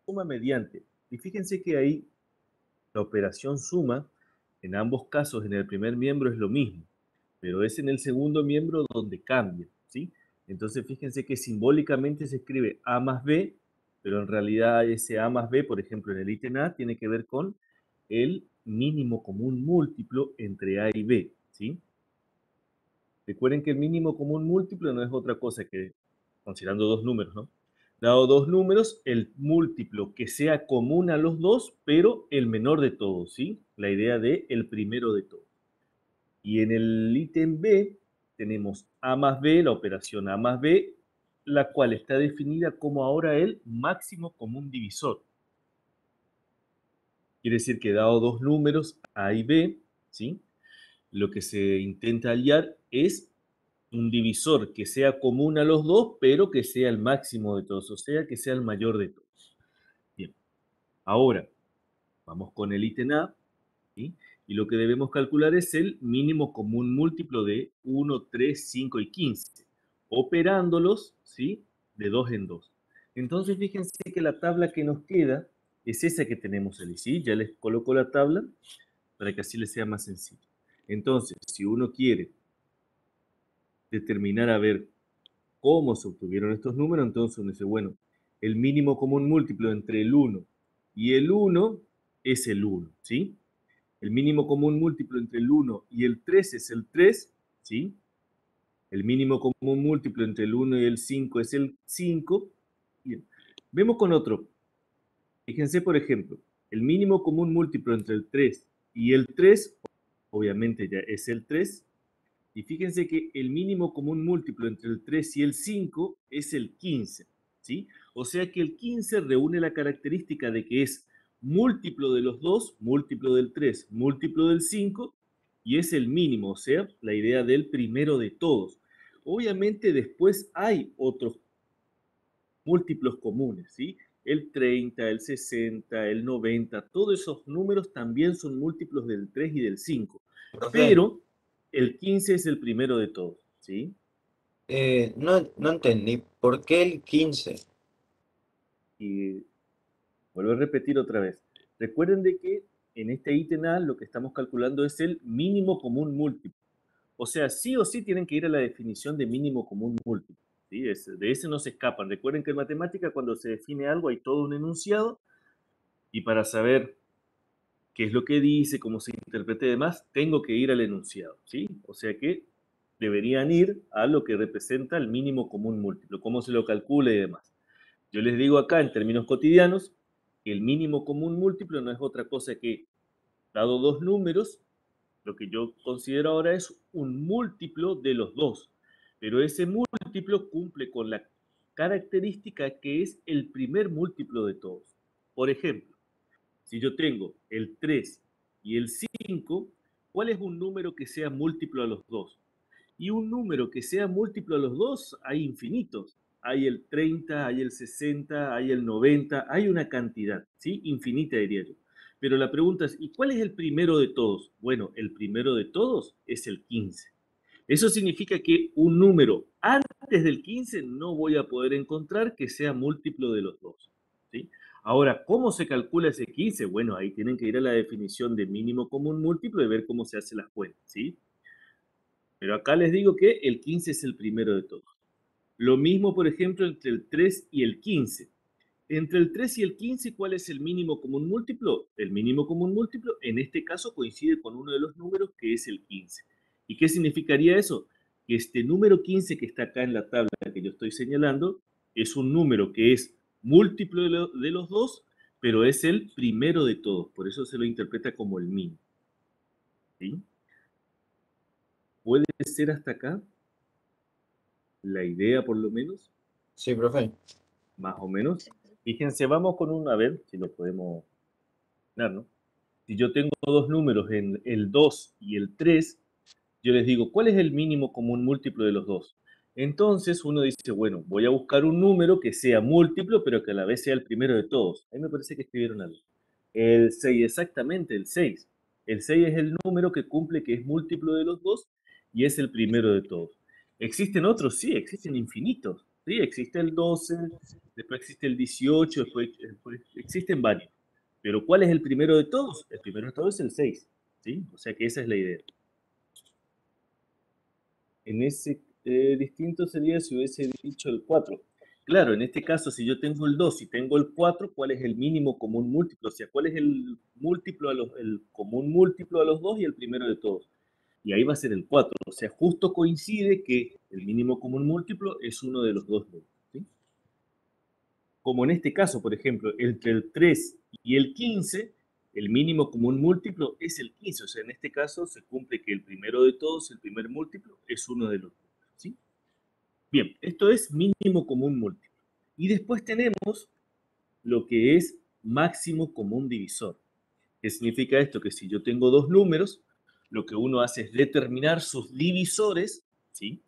suma mediante. Y fíjense que ahí la operación suma, en ambos casos, en el primer miembro es lo mismo, pero es en el segundo miembro donde cambia, ¿sí? Entonces fíjense que simbólicamente se escribe A más B, pero en realidad ese A más B, por ejemplo, en el ítem A, tiene que ver con el mínimo común múltiplo entre A y B, ¿sí? Recuerden que el mínimo común múltiplo no es otra cosa que, considerando dos números, ¿no? Dado dos números, el múltiplo que sea común a los dos, pero el menor de todos, ¿sí? La idea de el primero de todos. Y en el ítem B tenemos A más B, la operación A más B, la cual está definida como ahora el máximo común divisor. Quiere decir que dado dos números, A y B, ¿sí? Lo que se intenta hallar es un divisor que sea común a los dos, pero que sea el máximo de todos, o sea, que sea el mayor de todos. Bien, ahora vamos con el ítem A, ¿sí? Y lo que debemos calcular es el mínimo común múltiplo de 1, 3, 5 y 15, operándolos, ¿sí? De dos en dos. Entonces, fíjense que la tabla que nos queda es esa que tenemos ahí, ¿sí? Ya les coloco la tabla para que así les sea más sencillo. Entonces, si uno quiere determinar a ver cómo se obtuvieron estos números, entonces uno dice, bueno, el mínimo común múltiplo entre el 1 y el 1 es el 1, ¿sí? El mínimo común múltiplo entre el 1 y el 3 es el 3, ¿sí? El mínimo común múltiplo entre el 1 y el 5 es el 5. Bien. Vemos con otro. Fíjense, por ejemplo, el mínimo común múltiplo entre el 3 y el 3, obviamente ya es el 3. Y fíjense que el mínimo común múltiplo entre el 3 y el 5 es el 15, ¿sí? O sea que el 15 reúne la característica de que es múltiplo de los dos, múltiplo del 3, múltiplo del 5, y es el mínimo, o sea, la idea del primero de todos. Obviamente después hay otros múltiplos comunes, ¿sí? El 30, el 60, el 90, todos esos números también son múltiplos del 3 y del 5. Profe, Pero el 15 es el primero de todos, ¿sí? no entendí. ¿Por qué el 15? Y vuelvo a repetir otra vez. Recuerden de que en este ítem A lo que estamos calculando es el mínimo común múltiplo. O sea, sí o sí tienen que ir a la definición de mínimo común múltiplo, ¿sí? De ese no se escapan. Recuerden que en matemática cuando se define algo hay todo un enunciado y para saber qué es lo que dice, cómo se interpreta y demás, tengo que ir al enunciado, ¿sí? O sea que deberían ir a lo que representa el mínimo común múltiplo, cómo se lo calcula y demás. Yo les digo acá, en términos cotidianos, que el mínimo común múltiplo no es otra cosa que, dado dos números, lo que yo considero ahora es un múltiplo de los dos, pero ese múltiplo cumple con la característica que es el primer múltiplo de todos. Por ejemplo, si yo tengo el 3 y el 5, ¿cuál es un número que sea múltiplo a los dos? Y un número que sea múltiplo a los dos, hay infinitos. Hay el 30, hay el 60, hay el 90, hay una cantidad, ¿sí? Infinita diría yo. Pero la pregunta es, ¿y cuál es el primero de todos? Bueno, el primero de todos es el 15. Eso significa que un número antes del 15 no voy a poder encontrar que sea múltiplo de los dos, ¿sí? Ahora, ¿cómo se calcula ese 15? Bueno, ahí tienen que ir a la definición de mínimo común múltiplo y ver cómo se hace las cuentas, ¿sí? Pero acá les digo que el 15 es el primero de todos. Lo mismo, por ejemplo, entre el 3 y el 15. Entre el 3 y el 15, ¿cuál es el mínimo común múltiplo? El mínimo común múltiplo en este caso coincide con uno de los números que es el 15. ¿Y qué significaría eso? Que este número 15 que está acá en la tabla que yo estoy señalando es un número que es múltiplo de los dos, pero es el primero de todos. Por eso se lo interpreta como el mínimo, ¿sí? ¿Puede ser hasta acá la idea por lo menos? Sí, profe. Más o menos. Fíjense, vamos con un, a ver si lo podemos dar, ¿no? Si yo tengo dos números en el 2 y el 3, yo les digo, ¿cuál es el mínimo común múltiplo de los dos? Entonces uno dice, bueno, voy a buscar un número que sea múltiplo, pero que a la vez sea el primero de todos. Ahí me parece que escribieron algo. El 6, exactamente, el 6. El 6 es el número que cumple que es múltiplo de los dos y es el primero de todos. ¿Existen otros? Sí, existen infinitos. ¿sí? Existe el 12, después existe el 18, después existen varios. Pero ¿cuál es el primero de todos? El primero de todos es el 6, ¿sí? O sea que esa es la idea. En ese distinto sería si hubiese dicho el 4. Claro, en este caso, si yo tengo el 2 y tengo el 4, ¿cuál es el mínimo común múltiplo? O sea, ¿cuál es el común múltiplo a los dos y el primero de todos? Y ahí va a ser el 4. O sea, justo coincide que el mínimo común múltiplo es uno de los dos números, ¿sí? Como en este caso, por ejemplo, entre el 3 y el 15, el mínimo común múltiplo es el 15. O sea, en este caso se cumple que el primero de todos, el primer múltiplo, es uno de los dos, ¿sí? Bien, esto es mínimo común múltiplo. Y después tenemos lo que es máximo común divisor. ¿Qué significa esto? Que si yo tengo dos números, lo que uno hace es determinar sus divisores, ¿sí?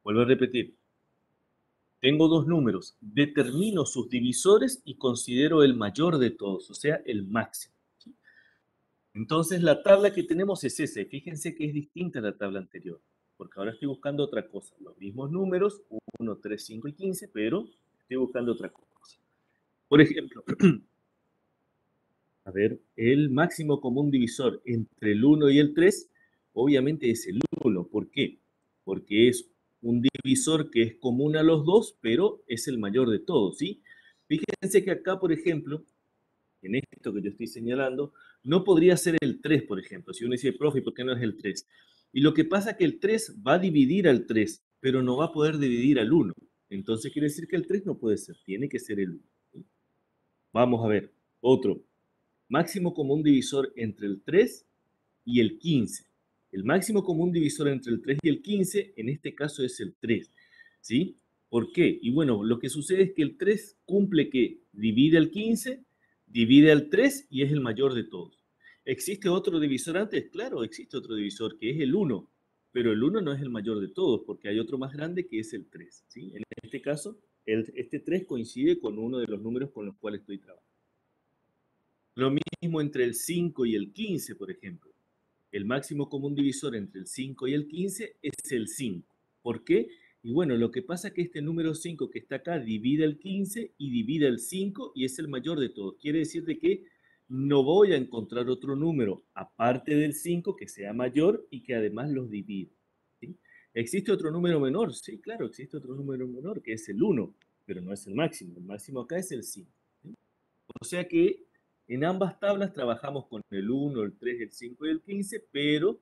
Vuelvo a repetir, tengo dos números, determino sus divisores y considero el mayor de todos, o sea, el máximo, ¿sí? Entonces la tabla que tenemos es esa, y fíjense que es distinta a la tabla anterior, porque ahora estoy buscando otra cosa, los mismos números, 1, 3, 5 y 15, pero estoy buscando otra cosa. Por ejemplo, a ver, el máximo común divisor entre el 1 y el 3, obviamente es el 1. ¿Por qué? Porque es un divisor que es común a los dos, pero es el mayor de todos, ¿sí? Fíjense que acá, por ejemplo, en esto que yo estoy señalando, no podría ser el 3, por ejemplo. Si uno dice, profe, ¿por qué no es el 3? Y lo que pasa es que el 3 va a dividir al 3, pero no va a poder dividir al 1. Entonces quiere decir que el 3 no puede ser, tiene que ser el 1. ¿Sí? Vamos a ver, otro. Máximo común divisor entre el 3 y el 15. El máximo común divisor entre el 3 y el 15, en este caso es el 3. ¿Sí? ¿Por qué? Y bueno, lo que sucede es que el 3 cumple que divide al 15, divide al 3 y es el mayor de todos. ¿Existe otro divisor antes? Claro, existe otro divisor que es el 1, pero el 1 no es el mayor de todos porque hay otro más grande que es el 3. ¿Sí? En este caso, este 3 coincide con uno de los números con los cuales estoy trabajando. Lo mismo entre el 5 y el 15, por ejemplo. El máximo común divisor entre el 5 y el 15 es el 5. ¿Por qué? Y bueno, lo que pasa es que este número 5 que está acá divide el 15 y divide el 5 y es el mayor de todos. Quiere decir de que no voy a encontrar otro número aparte del 5 que sea mayor y que además los divide, ¿sí? ¿Existe otro número menor? Sí, claro, existe otro número menor que es el 1, pero no es el máximo. El máximo acá es el 5. ¿Sí? O sea que en ambas tablas trabajamos con el 1, el 3, el 5 y el 15, pero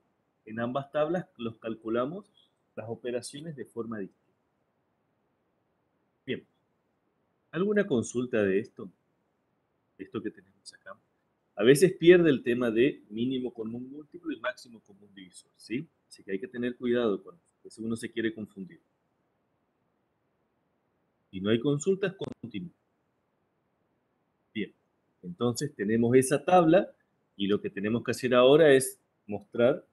en ambas tablas los calculamos las operaciones de forma distinta. Bien, ¿alguna consulta de esto? Esto que tenemos acá. A veces pierde el tema de mínimo común múltiplo y máximo común divisor, ¿sí? Así que hay que tener cuidado con eso, porque si uno se quiere confundir. Si no hay consultas, continúo. Bien, entonces tenemos esa tabla y lo que tenemos que hacer ahora es mostrar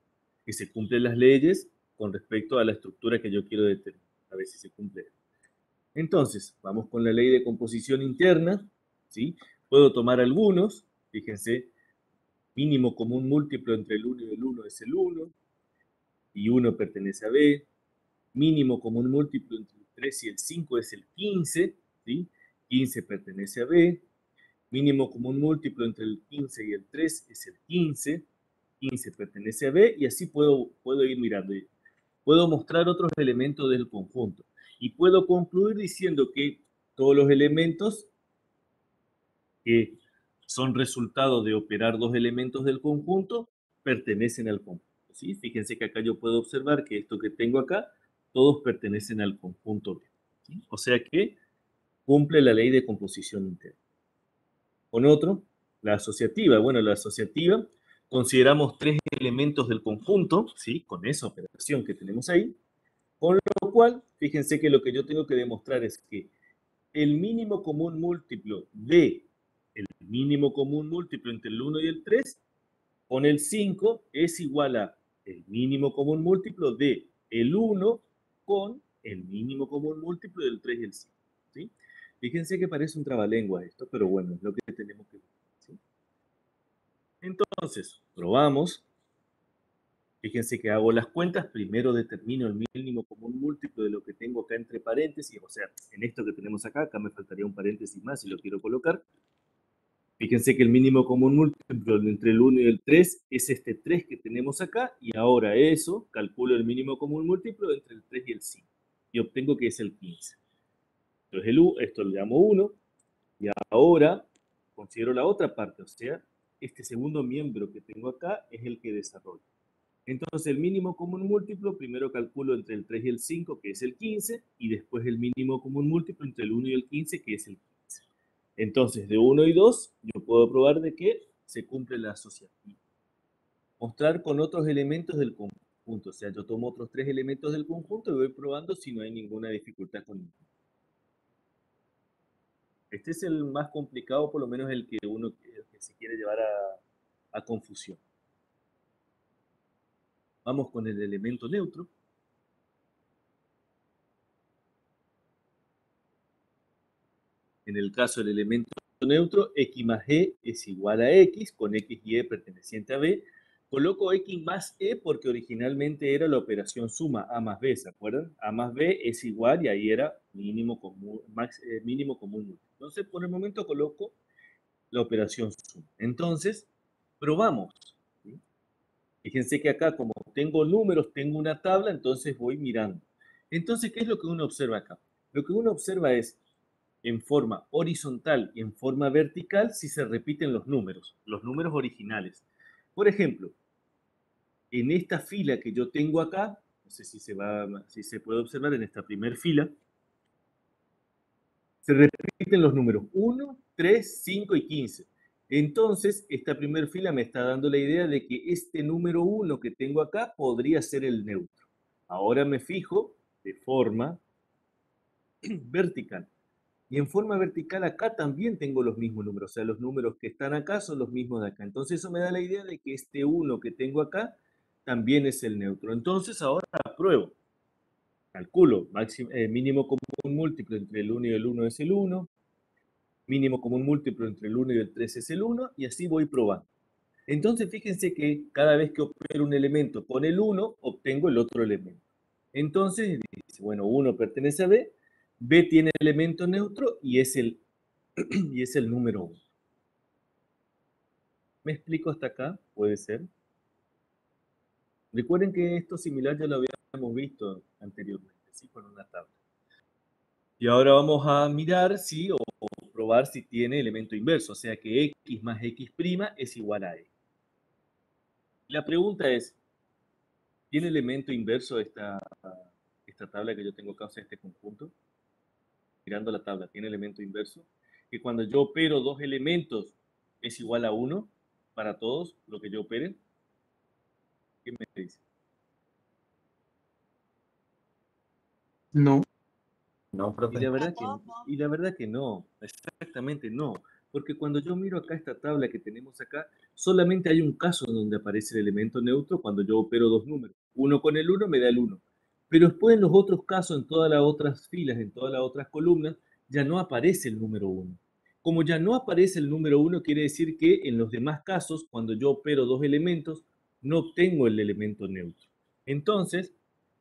que se cumplen las leyes con respecto a la estructura que yo quiero determinar, a ver si se cumple. Entonces, vamos con la ley de composición interna, ¿sí? Puedo tomar algunos, fíjense, mínimo común múltiplo entre el 1 y el 1 es el 1, y 1 pertenece a B, mínimo común múltiplo entre el 3 y el 5 es el 15, ¿sí? 15 pertenece a B, mínimo común múltiplo entre el 15 y el 3 es el 15, 15 pertenece a B, y así puedo ir mirando. Puedo mostrar otros elementos del conjunto. Y puedo concluir diciendo que todos los elementos que son resultado de operar dos elementos del conjunto pertenecen al conjunto. ¿Sí? Fíjense que acá yo puedo observar que esto que tengo acá, todos pertenecen al conjunto B. ¿Sí? O sea que cumple la ley de composición interna. Con otro, la asociativa. Bueno, la asociativa consideramos tres elementos del conjunto, ¿sí? Con esa operación que tenemos ahí, con lo cual, fíjense que lo que yo tengo que demostrar es que el mínimo común múltiplo de el mínimo común múltiplo entre el 1 y el 3 con el 5 es igual a el mínimo común múltiplo de el 1 con el mínimo común múltiplo del 3 y el 5. ¿Sí? Fíjense que parece un trabalengua esto, pero bueno, es lo que tenemos que ver. ¿Sí? Entonces, probamos. Fíjense que hago las cuentas, primero determino el mínimo común múltiplo de lo que tengo acá entre paréntesis, o sea, en esto que tenemos acá, acá me faltaría un paréntesis más si lo quiero colocar. Fíjense que el mínimo común múltiplo entre el 1 y el 3 es este 3 que tenemos acá, y ahora eso, calculo el mínimo común múltiplo entre el 3 y el 5, y obtengo que es el 15. Entonces esto lo llamo 1, y ahora considero la otra parte, o sea, este segundo miembro que tengo acá es el que desarrollo. Entonces el mínimo común múltiplo, primero calculo entre el 3 y el 5, que es el 15, y después el mínimo común múltiplo entre el 1 y el 15, que es el 15. Entonces, de 1 y 2, yo puedo probar de que se cumple la asociación. Mostrar con otros elementos del conjunto, o sea, yo tomo otros 3 elementos del conjunto y voy probando si no hay ninguna dificultad con ninguno. Este es el más complicado, por lo menos el que se quiere llevar a confusión. Vamos con el elemento neutro. En el caso del elemento neutro, x más e es igual a x, con x y e perteneciente a b. Coloco x más e porque originalmente era la operación suma, a más b, ¿se acuerdan? A más b es igual y ahí era mínimo común, mínimo común. Entonces, por el momento coloco la operación suma. Entonces, probamos. ¿Sí? Fíjense que acá, como tengo números, tengo una tabla, entonces voy mirando. Entonces, ¿qué es lo que uno observa acá? Lo que uno observa es en forma horizontal y en forma vertical si se repiten los números originales. Por ejemplo, en esta fila que yo tengo acá, no sé si se puede observar en esta primera fila, se repiten los números 1, 3, 5 y 15. Entonces, esta primera fila me está dando la idea de que este número 1 que tengo acá podría ser el neutro. Ahora me fijo de forma vertical. Y en forma vertical acá también tengo los mismos números, o sea, los números que están acá son los mismos de acá. Entonces eso me da la idea de que este 1 que tengo acá también es el neutro. Entonces ahora pruebo, calculo, mínimo común múltiplo entre el 1 y el 1 es el 1, mínimo común múltiplo entre el 1 y el 3 es el 1, y así voy probando. Entonces fíjense que cada vez que opero un elemento con el 1, obtengo el otro elemento. Entonces dice, bueno, 1 pertenece a B, B tiene elemento neutro y es el número 1. ¿Me explico hasta acá? Puede ser. Recuerden que esto similar ya lo habíamos visto anteriormente, ¿sí? Con una tabla. Y ahora vamos a mirar si o probar si tiene elemento inverso, o sea que x más x' es igual a e. La pregunta es, ¿tiene elemento inverso esta tabla que yo tengo acá, o sea, este conjunto? Mirando la tabla, ¿tiene elemento inverso? Que cuando yo opero dos elementos es igual a 1 para todos, lo que yo opere. ¿Qué me dice? No. No, Y profe. la verdad que, y la verdad que no, exactamente no. Porque cuando yo miro acá esta tabla que tenemos acá, solamente hay un caso donde aparece el elemento neutro cuando yo opero dos números. Uno con el 1 me da el 1. Pero después en los otros casos, en todas las otras filas, en todas las otras columnas, ya no aparece el número 1. Como ya no aparece el número 1, quiere decir que en los demás casos, cuando yo opero dos elementos, no obtengo el elemento neutro. Entonces,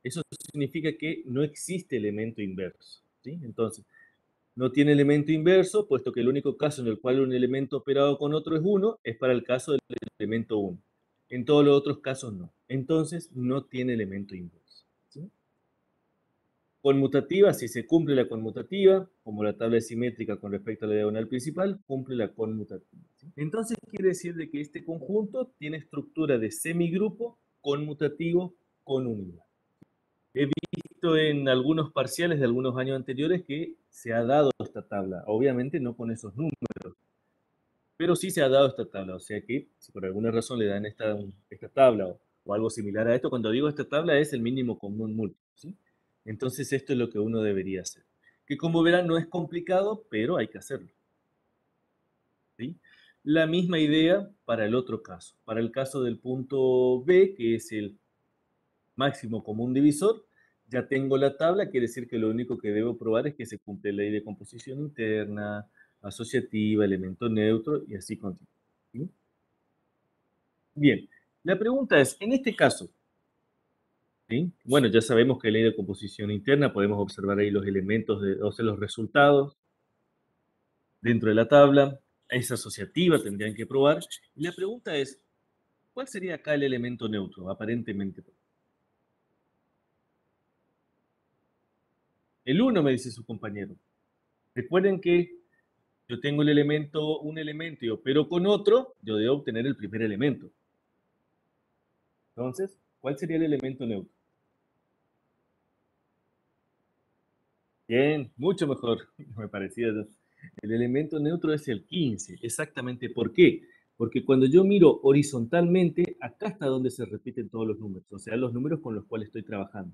eso significa que no existe elemento inverso. ¿Sí? Entonces, no tiene elemento inverso, puesto que el único caso en el cual un elemento operado con otro es 1, es para el caso del elemento 1. En todos los otros casos no. Entonces, no tiene elemento inverso. ¿Sí? Conmutativa, si se cumple la conmutativa, como la tabla es simétrica con respecto a la diagonal principal, cumple la conmutativa. ¿Sí? Entonces, quiere decir de que este conjunto tiene estructura de semigrupo conmutativo con unidad. He visto en algunos parciales de algunos años anteriores que se ha dado esta tabla, obviamente no con esos números, pero sí se ha dado esta tabla, o sea que si por alguna razón le dan esta tabla o algo similar a esto, cuando digo esta tabla es el mínimo común múltiplo, ¿sí? Entonces esto es lo que uno debería hacer, que como verán no es complicado, pero hay que hacerlo, ¿sí? La misma idea para el otro caso, para el caso del punto B, que es el máximo común divisor, ya tengo la tabla, quiere decir que lo único que debo probar es que se cumple la ley de composición interna, asociativa, elemento neutro y así continúa. ¿Sí? Bien, la pregunta es, en este caso, ¿sí? Bueno, ya sabemos que ley de composición interna, podemos observar ahí los elementos, o sea, los resultados dentro de la tabla. Es asociativa, tendrían que probar. Y la pregunta es, ¿cuál sería acá el elemento neutro, aparentemente? El 1, me dice su compañero. Recuerden que yo tengo un elemento y opero con otro, yo debo obtener el primer elemento. Entonces, ¿cuál sería el elemento neutro? Bien, mucho mejor, me parecía. El elemento neutro es el 15, exactamente. ¿Por qué? Porque cuando yo miro horizontalmente, acá está donde se repiten todos los números, o sea, los números con los cuales estoy trabajando.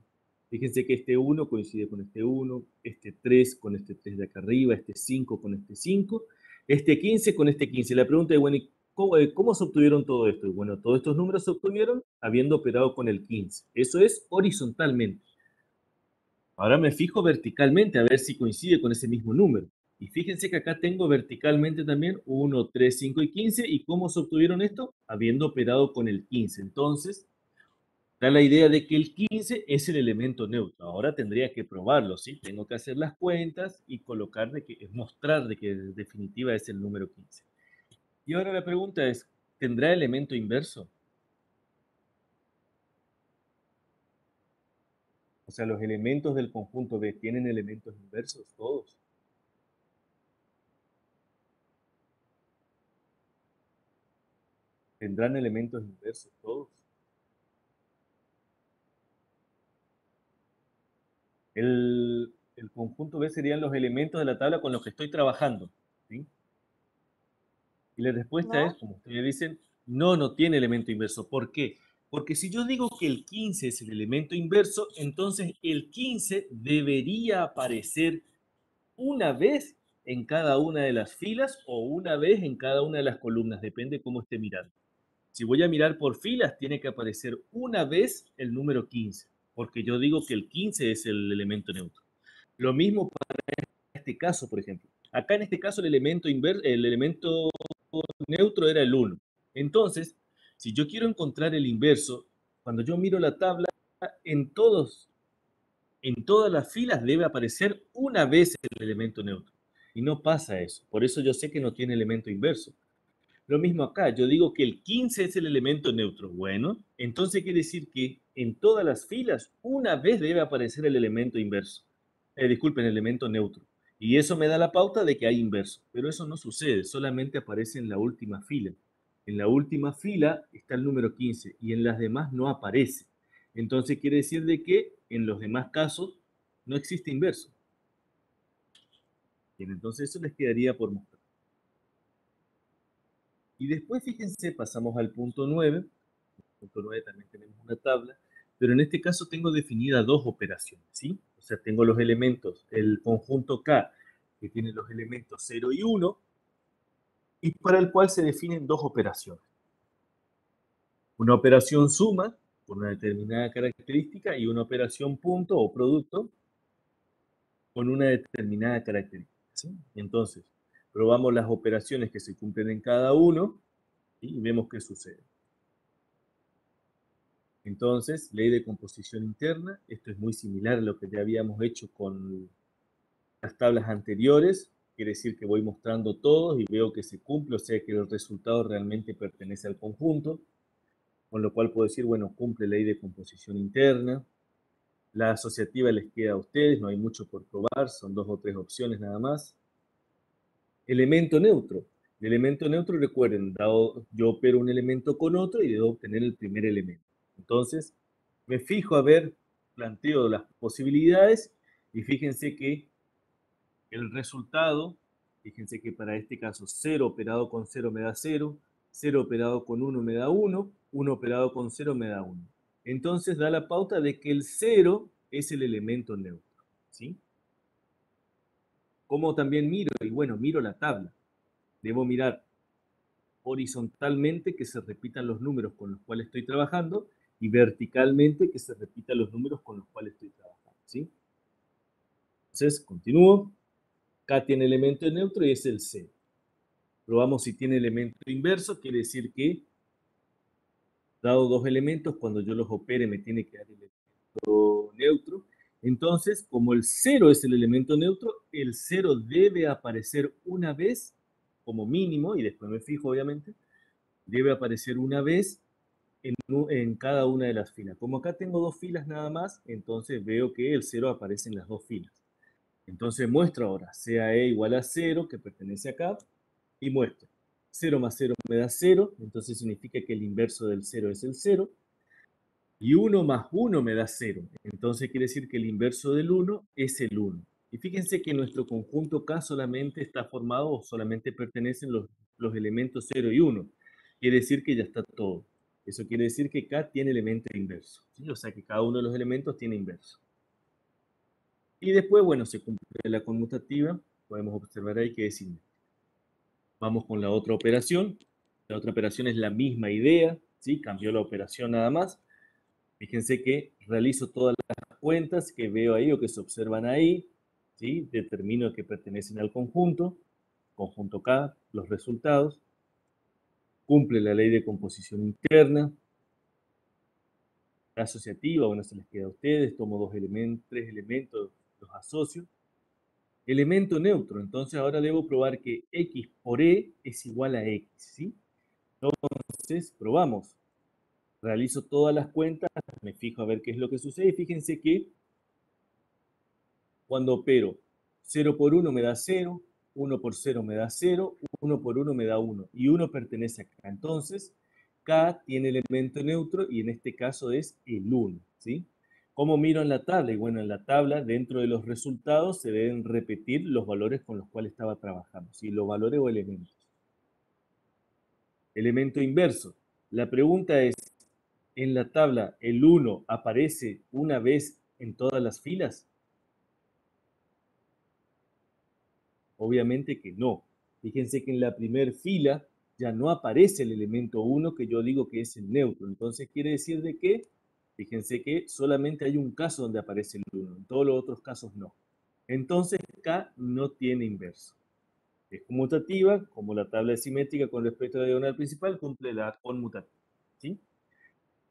Fíjense que este 1 coincide con este 1, este 3 con este 3 de acá arriba, este 5 con este 5, este 15 con este 15. La pregunta es, bueno, ¿y cómo se obtuvieron todo esto? Y bueno, todos estos números se obtuvieron habiendo operado con el 15. Eso es horizontalmente. Ahora me fijo verticalmente a ver si coincide con ese mismo número. Y fíjense que acá tengo verticalmente también 1, 3, 5 y 15. ¿Y cómo se obtuvieron esto? Habiendo operado con el 15. Entonces, da la idea de que el 15 es el elemento neutro. Ahora tendría que probarlo, ¿sí? Tengo que hacer las cuentas y colocar mostrar de que en definitiva es el número 15. Y ahora la pregunta es, ¿tendrá elemento inverso? O sea, los elementos del conjunto B tienen elementos inversos, todos. ¿Tendrán elementos inversos todos? El conjunto B serían los elementos de la tabla con los que estoy trabajando, ¿sí? Y la respuesta es, ¿No? como ustedes dicen, no, no tiene elemento inverso. ¿Por qué? Porque si yo digo que el 15 es el elemento inverso, entonces el 15 debería aparecer una vez en cada una de las filas o una vez en cada una de las columnas, depende cómo esté mirando. Si voy a mirar por filas, tiene que aparecer una vez el número 15, porque yo digo que el 15 es el elemento neutro. Lo mismo para este caso, por ejemplo. Acá en este caso el elemento neutro era el 1. Entonces, si yo quiero encontrar el inverso, cuando yo miro la tabla, en, todos, en todas las filas debe aparecer una vez el elemento neutro. Y no pasa eso. Por eso yo sé que no tiene elemento inverso. Lo mismo acá, yo digo que el 15 es el elemento neutro. Bueno, entonces quiere decir que en todas las filas una vez debe aparecer el elemento inverso. Disculpen, el elemento neutro. Y eso me da la pauta de que hay inverso. Pero eso no sucede, solamente aparece en la última fila. En la última fila está el número 15 y en las demás no aparece. Entonces quiere decir de que en los demás casos no existe inverso. Bien, entonces eso les quedaría por mostrar. Y después, fíjense, pasamos al punto 9. Punto 9 también tenemos una tabla, pero en este caso tengo definidas dos operaciones, ¿sí? O sea, tengo los elementos, el conjunto K, que tiene los elementos 0 y 1, y para el cual se definen dos operaciones. Una operación suma, por una determinada característica, y una operación punto o producto, con una determinada característica, ¿sí? Entonces, probamos las operaciones que se cumplen en cada uno, ¿sí? Y vemos qué sucede. Entonces, ley de composición interna, esto es muy similar a lo que ya habíamos hecho con las tablas anteriores, quiere decir que voy mostrando todos y veo que se cumple, o sea que el resultado realmente pertenece al conjunto, con lo cual puedo decir, bueno, cumple ley de composición interna. La asociativa les queda a ustedes, no hay mucho por probar, son dos o tres opciones nada más. Elemento neutro. El elemento neutro, recuerden, yo opero un elemento con otro y debo obtener el primer elemento. Entonces, me fijo a ver, planteo las posibilidades y fíjense que el resultado, fíjense que para este caso 0 operado con 0 me da 0, 0 operado con 1 me da 1, 1 operado con 0 me da 1. Entonces da la pauta de que el 0 es el elemento neutro, ¿sí? Como también miro, y bueno, miro la tabla. Debo mirar horizontalmente que se repitan los números con los cuales estoy trabajando y verticalmente que se repitan los números con los cuales estoy trabajando, ¿sí? Entonces, continúo. K tiene elemento neutro y es el 0. Probamos si tiene elemento inverso, quiere decir que, dado dos elementos, cuando yo los opere me tiene que dar el elemento neutro. Entonces, como el 0 es el elemento neutro, el 0 debe aparecer una vez, como mínimo, y después me fijo, obviamente, debe aparecer una vez en cada una de las filas. Como acá tengo dos filas nada más, entonces veo que el 0 aparece en las dos filas. Entonces muestro ahora, sea e igual a 0, que pertenece acá, y muestro. 0 más 0 me da 0, entonces significa que el inverso del 0 es el 0. Y 1 más 1 me da 0. Entonces quiere decir que el inverso del 1 es el 1. Y fíjense que nuestro conjunto K solamente está formado o solamente pertenecen los elementos 0 y 1. Quiere decir que ya está todo. Eso quiere decir que K tiene elemento inverso, ¿sí? O sea que cada uno de los elementos tiene inverso. Y después, bueno, se cumple la conmutativa. Podemos observar ahí que es simétrica. Vamos con la otra operación. La otra operación es la misma idea, ¿sí? Cambió la operación nada más. Fíjense que realizo todas las cuentas que veo ahí o que se observan ahí, ¿sí? Determino que pertenecen al conjunto K, los resultados, cumple la ley de composición interna, la asociativa, bueno, se les queda a ustedes, tomo tres elementos, los asocio. Elemento neutro, entonces ahora debo probar que x por e es igual a x, ¿sí? Entonces, probamos. Realizo todas las cuentas, me fijo a ver qué es lo que sucede y fíjense que cuando opero 0 por 1 me da 0, 1 por 0 me da 0, 1 por 1 me da 1 y 1 pertenece acá. Entonces, K tiene elemento neutro y en este caso es el 1, ¿sí? ¿Cómo miro en la tabla? Y bueno, en la tabla, dentro de los resultados, se deben repetir los valores con los cuales estaba trabajando, ¿sí? Los valores o elementos. Elemento inverso. La pregunta es, ¿en la tabla el 1 aparece una vez en todas las filas? Obviamente que no. Fíjense que en la primera fila ya no aparece el elemento 1 que yo digo que es el neutro. Entonces quiere decir de que, fíjense que solamente hay un caso donde aparece el 1, en todos los otros casos no. Entonces K no tiene inverso. Es conmutativa, como la tabla es simétrica con respecto a la diagonal principal, cumple la conmutativa. ¿Sí?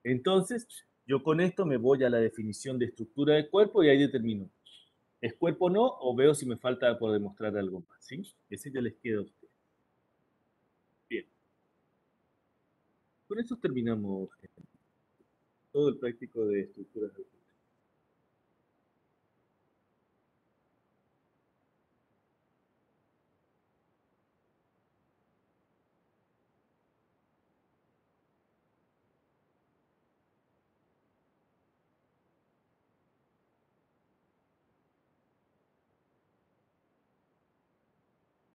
Entonces, yo con esto me voy a la definición de estructura de cuerpo y ahí determino, ¿es cuerpo o no? O veo si me falta por demostrar algo más, ¿sí? Ese ya les queda a ustedes. Bien. Con eso terminamos todo el práctico de estructuras de cuerpo.